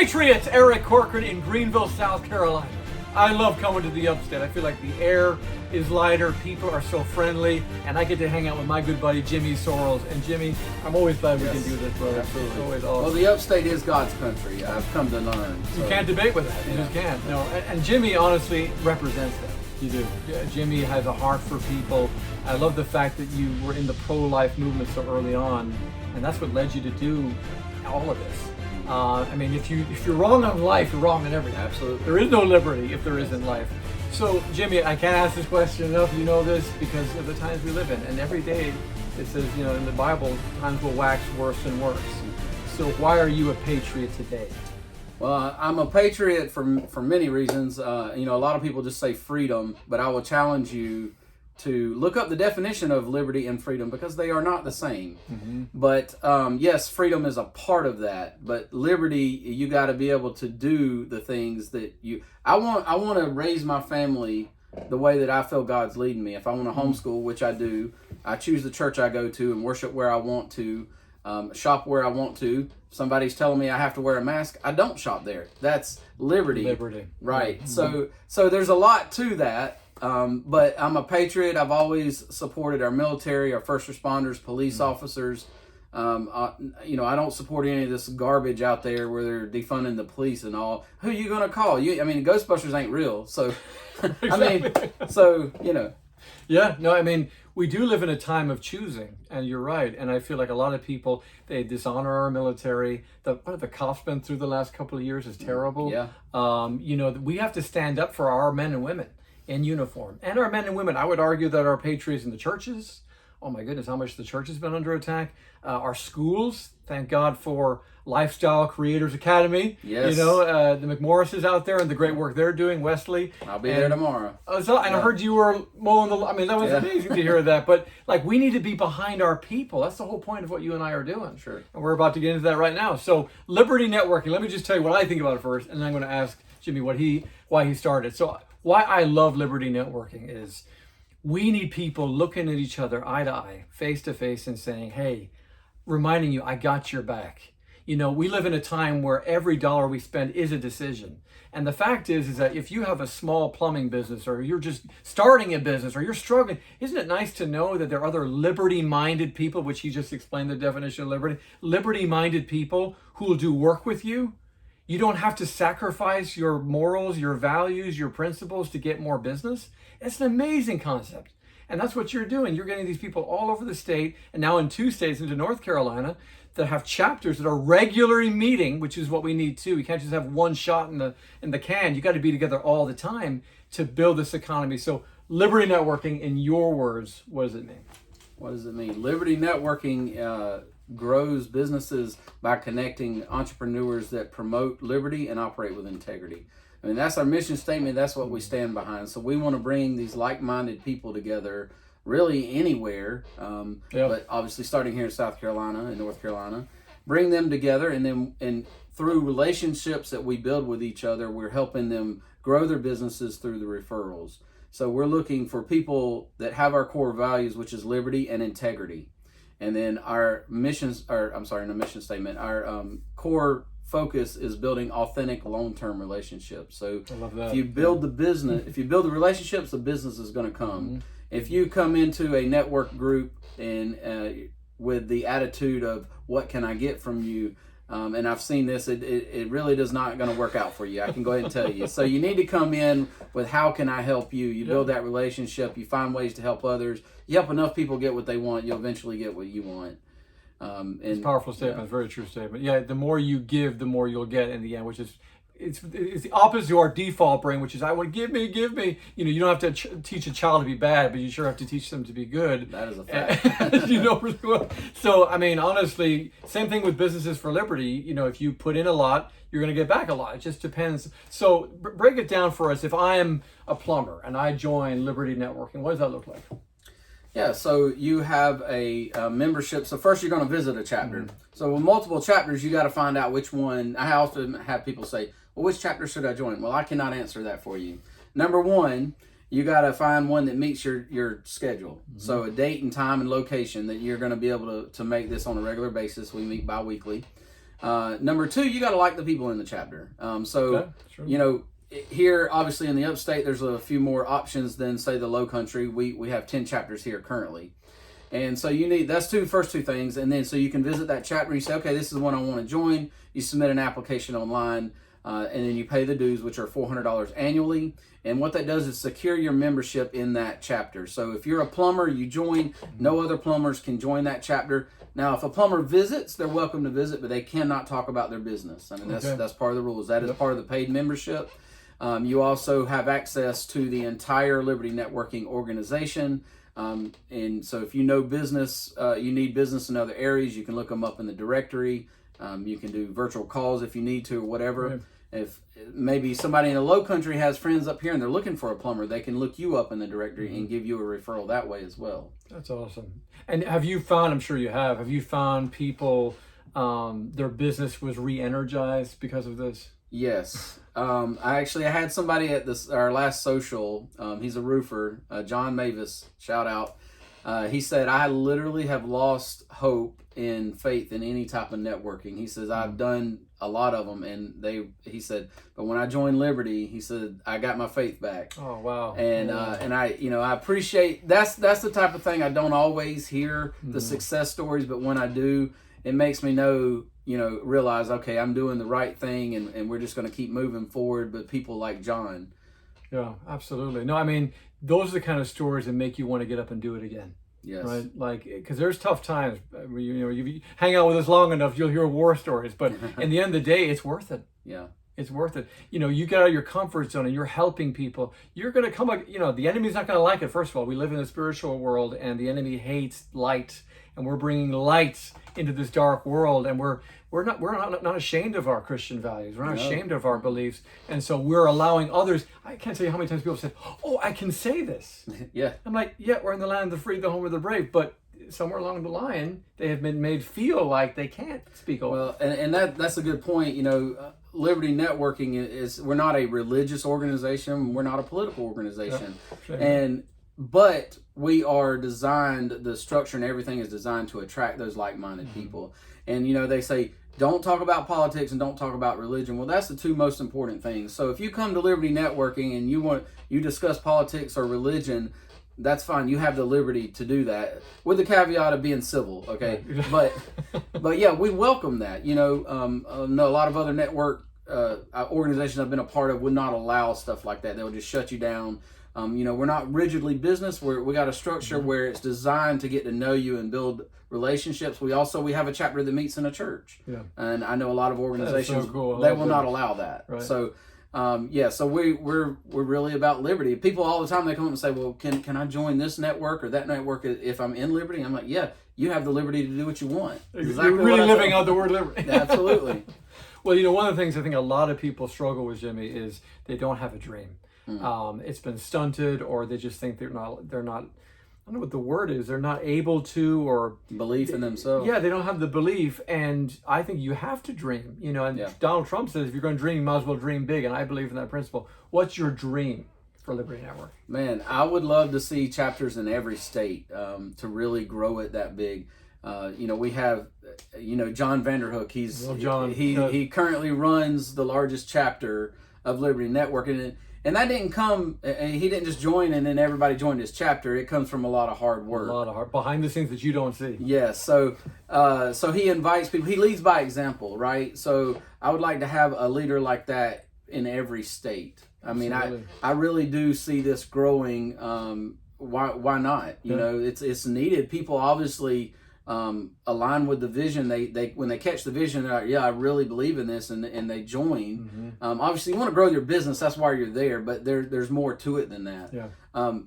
Patriots, Eric Corcoran in Greenville, South Carolina. I love coming to the Upstate. I feel like the air is lighter, people are so friendly, and I get to hang out with my good buddy Jimmy Sorrells. And Jimmy, I'm always glad we can do this, brother. Absolutely. It's always awesome. Well, the Upstate is God's country. I've come to learn. You can't debate with that. You just can't. No, and Jimmy honestly represents that. You do. Jimmy has a heart for people. I love the fact that you were in the pro-life movement so early on, and that's what led you to do all of this. I mean, if you're wrong on life, you're wrong on everything. Absolutely. There is no liberty if there isn't life. So, Jimmy, I can't ask this question enough. You know this because of the times we live in. And every day it says, you know, in the Bible, times will wax worse and worse. So why are you a patriot today? Well, I'm a patriot for many reasons. You know, a lot of people just say freedom, but I will challenge you to look up the definition of liberty and freedom because they are not the same. Mm-hmm. But yes, freedom is a part of that. But liberty, you got to be able to do the things that you. I want to raise my family the way that I feel God's leading me. If I want to homeschool, which I do, I choose the church I go to and worship where I want to, shop where I want to. If somebody's telling me I have to wear a mask, I don't shop there. That's liberty. Liberty. Right. Mm-hmm. So there's a lot to that. But I'm a patriot. I've always supported our military, our first responders, police officers. You know, I don't support any of this garbage out there where they're defunding the police and all. Who are you going to call? I mean, Ghostbusters ain't real. So, I mean, so, you know. Yeah, no, I mean, we do live in a time of choosing, and you're right. And I feel like a lot of people, they dishonor our military. What the cops been through the last couple of years is terrible. Yeah. You know, we have to stand up for our men and women in uniform. And our men and women, I would argue that our patriots in the churches, oh my goodness, how much the church has been under attack. Our schools, thank God for Lifestyle Creators Academy. Yes. You know, the McMorrises out there and the great work they're doing, Wesley. I'll be there tomorrow. And I heard you were mowing I mean, that was amazing to hear that. But like, we need to be behind our people. That's the whole point of what you and I are doing. Sure. And we're about to get into that right now. So Liberty Networking, let me just tell you what I think about it first. And then I'm going to ask Jimmy why he started. So why I love Liberty Networking is we need people looking at each other eye to eye, face to face, and saying, hey, reminding you, I got your back. You know, we live in a time where every dollar we spend is a decision. And the fact is that if you have a small plumbing business or you're just starting a business or you're struggling, isn't it nice to know that there are other liberty-minded people, which he just explained the definition of liberty, liberty-minded people who will do work with you? You don't have to sacrifice your morals, your values, your principles to get more business. It's an amazing concept. And that's what you're doing. You're getting these people all over the state and now in 2 states into North Carolina that have chapters that are regularly meeting, which is what we need too. We can't just have one shot in the can. You got to be together all the time to build this economy. So Liberty Networking, in your words, what does it mean? What does it mean? Liberty Networking grows businesses by connecting entrepreneurs that promote liberty and operate with integrity. I mean, that's our mission statement. That's what we stand behind. So we want to bring these like-minded people together really anywhere, but obviously starting here in South Carolina and North Carolina, bring them together, and through relationships that we build with each other, we're helping them grow their businesses through the referrals. So we're looking for people that have our core values, which is liberty and integrity. And then our missions, mission statement, our core focus is building authentic long-term relationships. So I love that. If you build the business, if you build the relationships, the business is going to come. Mm-hmm. If you come into a network group and with the attitude of what can I get from you, and I've seen this, it really does not going to work out for you. I can go ahead and tell you. So you need to come in with how can I help you? You build that relationship. You find ways to help others. You help enough people get what they want, you'll eventually get what you want. It's a powerful statement. It's a very true statement. Yeah, the more you give, the more you'll get in the end, which is it's the opposite to our default brain, which is I want give me. You know, you don't have to teach a child to be bad, but you sure have to teach them to be good. That is a fact. You know, so I mean, honestly, same thing with businesses for liberty. You know, if you put in a lot, you're going to get back a lot. It just depends. So break it down for us. If I'm a plumber and I join Liberty Networking, what does that look like? Yeah, so you have a membership. So first you're going to visit a chapter. Mm-hmm. So with multiple chapters, you got to find out which one. I often have people say, well, which chapter should I join? Well, I cannot answer that for you. Number one, you got to find one that meets your schedule. Mm-hmm. So a date and time and location that you're going to be able to make this on a regular basis. We meet bi-weekly. Number two, you got to like the people in the chapter. Okay, sure. You know, here, obviously in the Upstate, there's a few more options than, say, the Low Country. We have 10 chapters here currently. And so you need, that's first two things. And then so you can visit that chapter and you say, okay, this is the one I want to join. You submit an application online, and then you pay the dues, which are $400 annually. And what that does is secure your membership in that chapter. So if you're a plumber, you join. No other plumbers can join that chapter. Now, if a plumber visits, they're welcome to visit, but they cannot talk about their business. I mean, that's part of the rules. That is part of the paid membership. You also have access to the entire Liberty Networking organization. And so if you know business, you need business in other areas, you can look them up in the directory. You can do virtual calls if you need to or whatever. Right. If maybe somebody in the Low Country has friends up here and they're looking for a plumber, they can look you up in the directory and give you a referral that way as well. That's awesome. And have you found, I'm sure you have you found people, their business was re-energized because of this? Yes. I had somebody at our last social, he's a roofer, John Mavis, shout out. He said, I literally have lost hope and faith in any type of networking. He says, I've done a lot of them, and he said, but when I joined Liberty, he said, I got my faith back. Oh, wow. And I appreciate, that's the type of thing I don't always hear, the success stories, but when I do, it makes me realize, okay, I'm doing the right thing, and we're just going to keep moving forward. But people like John. Yeah, absolutely. No, I mean, those are the kind of stories that make you want to get up and do it again. Yes. Right? Like, because there's tough times. You hang out with us long enough, you'll hear war stories. But in the end of the day, it's worth it. Yeah. It's worth it. You get out of your comfort zone and you're helping people. You're going to come, the enemy's not going to like it. First of all, we live in a spiritual world and the enemy hates light. And we're bringing light into this dark world. And we're not ashamed of our Christian values. We're not ashamed of our beliefs. And so we're allowing others. I can't tell you how many times people have said, oh, I can say this. Yeah. I'm like, yeah, we're in the land of the free, the home of the brave. But somewhere along the line, they have been made feel like they can't speak over. Well, and that's a good point. Liberty Networking we're not a religious organization. We're not a political organization. Yeah, but we are designed, the structure and everything is designed to attract those like-minded people. And, they say, don't talk about politics and don't talk about religion. Well, that's the two most important things. So if you come to Liberty Networking and you discuss politics or religion, that's fine. You have the liberty to do that with the caveat of being civil. Okay. But yeah, we welcome that. A lot of other network organizations I've been a part of would not allow stuff like that. They'll just shut you down. We're not rigidly business. We got a structure where it's designed to get to know you and build relationships. We have a chapter that meets in a church. Yeah. And I know a lot of organizations, so cool. They will not allow that. Right. So, so we're really about liberty. People all the time, they come up and say, well, can I join this network or that network if I'm in liberty? I'm like, yeah, you have the liberty to do what you want. Exactly. You're really living out the word liberty. Absolutely. Well, one of the things I think a lot of people struggle with, Jimmy, is they don't have a dream. It's been stunted, or they just think they're not, I don't know what the word is, they're not able to, or belief in themselves. Yeah, they don't have the belief, and I think you have to dream, Donald Trump says if you're going to dream, you might as well dream big, and I believe in that principle. What's your dream for Liberty Network? Man, I would love to see chapters in every state to really grow it that big. We have, John Vanderhook. He currently runs the largest chapter of Liberty Network, and that didn't come. He didn't just join and then everybody joined his chapter. It comes from a lot of hard work, a lot of hard behind the scenes that you don't see. Yes. So he invites people. He leads by example, right? So I would like to have a leader like that in every state. I mean, I really do see this growing. Why not? It's needed. People obviously align with the vision. They when they catch the vision, they're like, yeah, I really believe in this, and they join. Obviously, you want to grow your business. That's why you're there. But there's more to it than that. Yeah.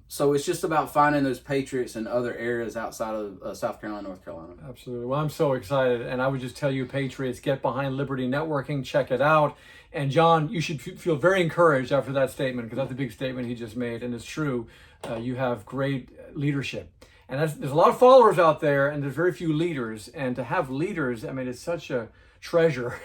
So it's just about finding those patriots in other areas outside of South Carolina, North Carolina. Absolutely. Well, I'm so excited, and I would just tell you, patriots, get behind Liberty Networking. Check it out. And John, you should feel very encouraged after that statement, because that's a big statement he just made, and it's true. You have great leadership. And there's a lot of followers out there, and there's very few leaders. And to have leaders, I mean, it's such a treasure,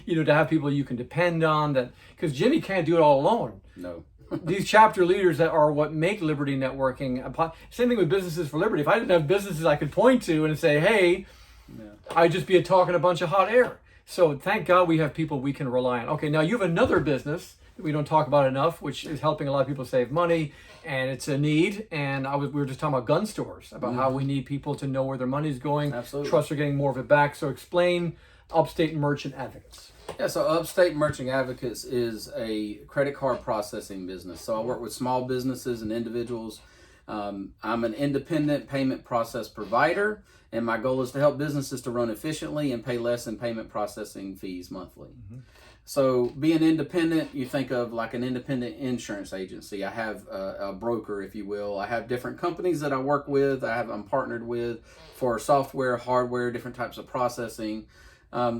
to have people you can depend on. That because Jimmy can't do it all alone. No. These chapter leaders that are what make Liberty Networking. Same thing with Businesses for Liberty. If I didn't have businesses I could point to and say, hey, I'd just be talking a bunch of hot air. So thank God we have people we can rely on. Okay, now you have another business that we don't talk about enough, which is helping a lot of people save money, and it's a need. And we were just talking about gun stores, about how we need people to know where their money's going. Absolutely. Trust are getting more of it back. So explain Upstate Merchant Advocates. Yeah, so Upstate Merchant Advocates is a credit card processing business. So I work with small businesses and individuals. I'm an independent payment process provider, and my goal is to help businesses to run efficiently and pay less in payment processing fees monthly. So being independent, you think of like an independent insurance agency. I have a broker, if you will. I have different companies that I work with. I'm partnered with for software, hardware, different types of processing.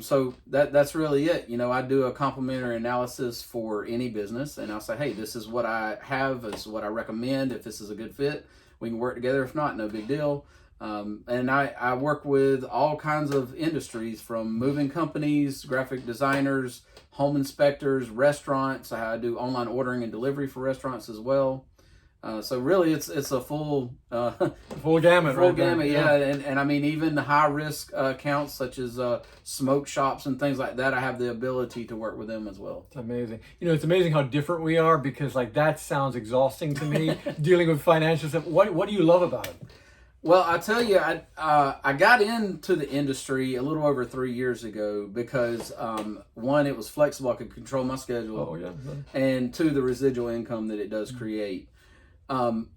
So that's really it. I do a complimentary analysis for any business, and I'll say, hey, this is what I have, this is what I recommend. If this is a good fit, we can work together. If not, no big deal. And I work with all kinds of industries, from moving companies, graphic designers, home inspectors, restaurants. I do online ordering and delivery for restaurants as well. So really, it's a full full gamut, full gamut, yeah. And I mean, even the high risk accounts such as smoke shops and things like that, I have the ability to work with them as well. It's amazing. It's amazing how different we are, because like that sounds exhausting to me, dealing with financial stuff. What do you love about it? Well, I tell you, I got into the industry a little over 3 years ago because one, it was flexible; I could control my schedule. Oh yeah. And two, the residual income that it does create.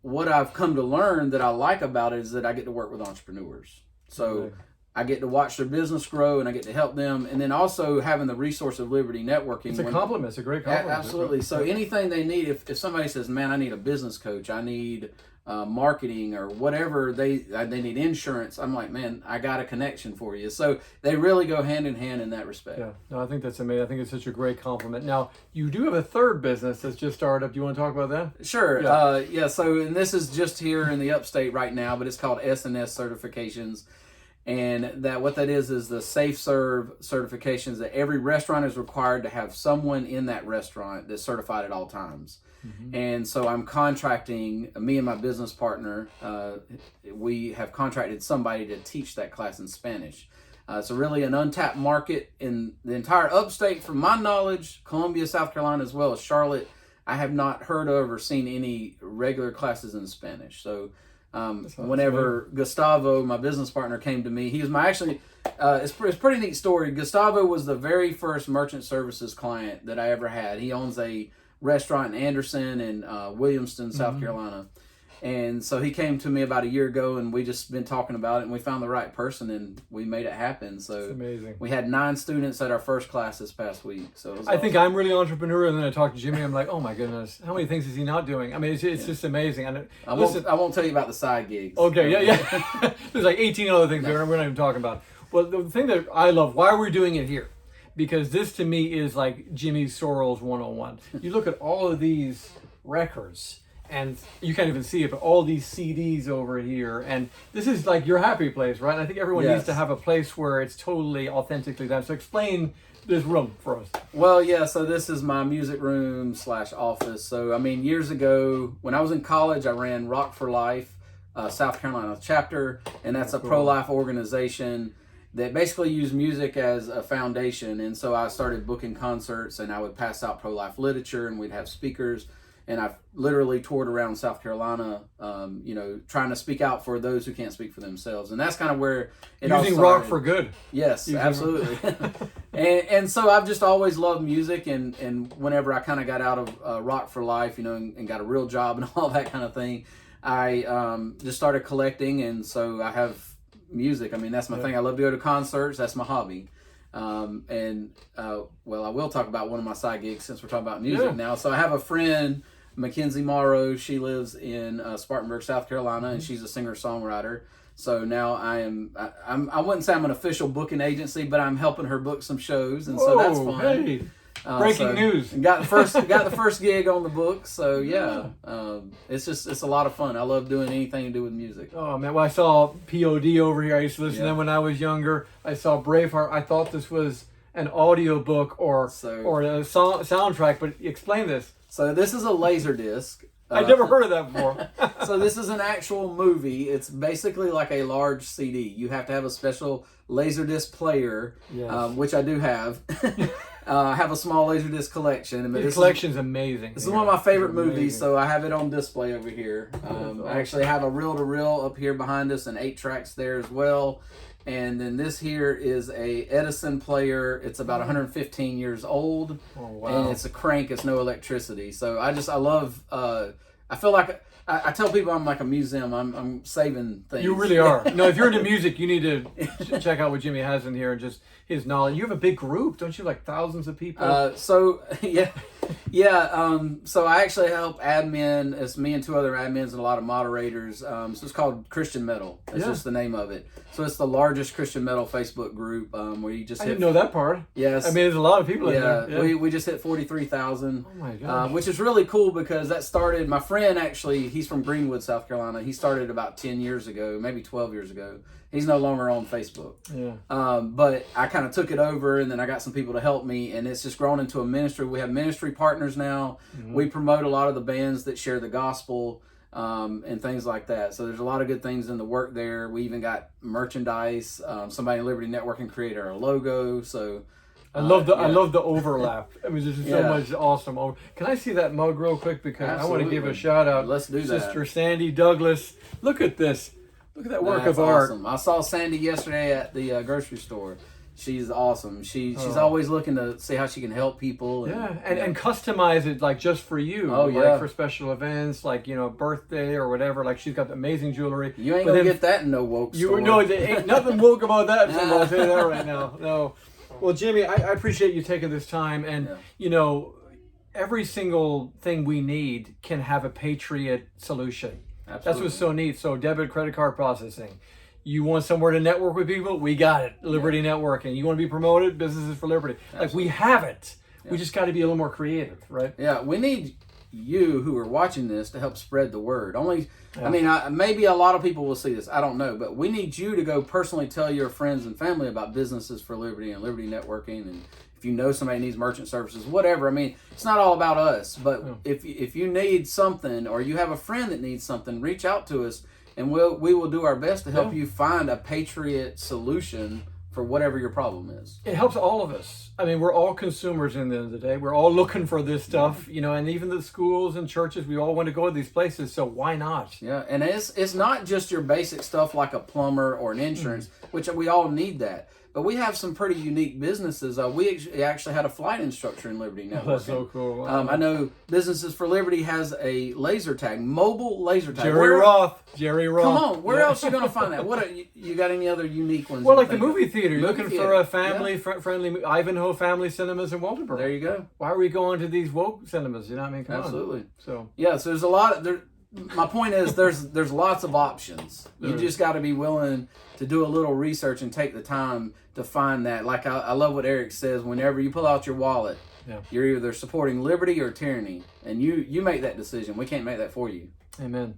What I've come to learn that I like about it is that I get to work with entrepreneurs. So I get to watch their business grow, and I get to help them. And then also having the resource of Liberty Networking. It's a compliment. It's a great compliment. Absolutely. So anything they need, if somebody says, man, I need a business coach, I need marketing or whatever, they need insurance, I'm like, man, I got a connection for you. So they really go hand in hand in that respect. Yeah, no, I think that's amazing. I think it's such a great compliment. Now, you do have a third business that's just started up. Do you want to talk about that? Sure. Yeah. So, and this is just here in the Upstate right now, but it's called S&S certifications. And what that is the Safe Serve certifications, that every restaurant is required to have someone in that restaurant that's certified at all times. And so I'm contracting, me and my business partner, we have contracted somebody to teach that class in Spanish. So really an untapped market in the entire Upstate, from my knowledge, Columbia, South Carolina, as well as Charlotte. I have not heard of or seen any regular classes in Spanish. So whenever Gustavo, my business partner, came to me, he was it's a pretty neat story. Gustavo was the very first merchant services client that I ever had. He owns a restaurant in Anderson and Williamston, South Carolina. And so he came to me about a year ago, and we just been talking about it, and we found the right person, and we made it happen. So it's amazing. We had 9 students at our first class this past week. So it was awesome. think I'm really entrepreneurial, and then I talked to Jimmy. I'm like, oh my goodness, how many things is he not doing? I mean, it's just amazing. And I won't tell you about the side gigs. Okay, yeah. There's like 18 other things we're not even talking about. Well, the thing that I love, why are we doing it here? Because this to me is like Jimmy's Sorrells 101. You look at all of these records, and you can't even see it, but all these CDs over here, and this is like your happy place, right? And I think everyone needs to have a place where it's totally authentically them. So explain this room for us. Well, yeah, so this is my music room / office. So, I mean, years ago, when I was in college, I ran Rock for Life, South Carolina chapter, and that's a pro-life organization that basically used music as a foundation. And so I started booking concerts, and I would pass out pro-life literature, and we'd have speakers. And I've literally toured around South Carolina, trying to speak out for those who can't speak for themselves. And that's kind of where it all started. Using rock for good. Yes, absolutely. and so I've just always loved music. And whenever I kind of got out of Rock for Life, and got a real job and all that kind of thing, I just started collecting. And so I have music. I mean, that's my thing. I love to go to concerts. That's my hobby. I will talk about one of my side gigs since we're talking about music now. So I have a friend, Mackenzie Morrow. She lives in Spartanburg, South Carolina, and she's a singer-songwriter. So now I wouldn't say I'm an official booking agency, but I'm helping her book some shows, and so that's fun. Hey. Breaking news. Got the first gig on the books. So it's a lot of fun. I love doing anything to do with music. Oh man, well I saw POD over here. I used to listen to them when I was younger. I saw Braveheart. I thought this was an audio book or a soundtrack. But explain this. So this is a laser disc. I'd never heard of that before. So this is an actual movie. It's basically like a large CD. You have to have a special Laserdisc player, Yes. which I do have. I have a small Laserdisc collection. The collection's amazing. This is one of my favorite movies, so I have it on display over here. I actually have a reel-to-reel up here behind us and 8 tracks there as well. And then this here is a Edison player. It's about 115 years old. Oh, wow. And it's a crank. It's no electricity. So I love, I feel like, I tell people I'm like a museum. I'm saving things. You really are. No, if you're into music, you need to check out what Jimmy has in here and just his knowledge. You have a big group, don't you? Like thousands of people. So I actually help admin. It's me and 2 other admins and a lot of moderators. So it's called Christian Metal. That's just the name of it. So it's the largest Christian Metal Facebook group where you just I didn't know that part. Yes. I mean, there's a lot of people in there. Yeah. We just hit 43,000. Oh my gosh. Which is really cool because that started, my friend actually, he's from Greenwood, South Carolina. He started about 10 years ago, maybe 12 years ago. He's no longer on Facebook. Yeah. But I kind of took it over, and then I got some people to help me, and it's just grown into a ministry. We have ministry partners now. Mm-hmm. We promote a lot of the bands that share the gospel and things like that. So there's a lot of good things in the work there. We even got merchandise. Somebody in Liberty Networking created our logo. So I love the overlap. I mean, there's so much awesome. Can I see that mug real quick? Because I want to give a shout out. Let's do that. Sister Sandy Douglas. Look at this. Look at that work of art. Awesome. I saw Sandy yesterday at the grocery store. She's awesome. She's always looking to see how she can help people. And customize it like just for you. Like for special events, like birthday or whatever. Like she's got amazing jewelry. You ain't gonna get that in no woke store. No, there ain't nothing woke about that. I'll tell you that right now. No. Well, Jimmy, I appreciate you taking this time, and every single thing we need can have a Patriot solution. Absolutely. That's what's so neat. So debit, credit card processing. You want somewhere to network with people? We got it. Liberty Networking. You want to be promoted? Businesses for Liberty. Absolutely. Like we have it. Yeah. We just got to be a little more creative, right? Yeah, we need you who are watching this to help spread the word. I mean, maybe a lot of people will see this. I don't know, but we need you to go personally tell your friends and family about Businesses for Liberty and Liberty Networking, and if you know somebody needs merchant services, whatever. I mean, it's not all about us, but if you need something or you have a friend that needs something, reach out to us, and we will do our best to help you find a Patriot solution for whatever your problem is. It helps all of us. I mean, we're all consumers in the end of the day. We're all looking for this stuff, and even the schools and churches, we all want to go to these places, so why not? Yeah, and it's not just your basic stuff like a plumber or an insurance, which we all need that. But we have some pretty unique businesses. We actually had a flight instructor in Liberty Networking. That's so cool. Wow. I know Businesses for Liberty has a laser tag, mobile laser tag. Jerry Roth. Come on, where else are you going to find that? What you got any other unique ones? Well, like the movie theater. You're looking for a family-friendly Ivanhoe Family Cinemas in Walterboro. There you go. Why are we going to these woke cinemas? You know what I mean? Come Absolutely. on. So there's a lot. My point is, there's lots of options. You just got to be willing to do a little research and take the time to find that. Like I love what Eric says. Whenever you pull out your wallet, you're either supporting liberty or tyranny, and you make that decision. We can't make that for you. Amen.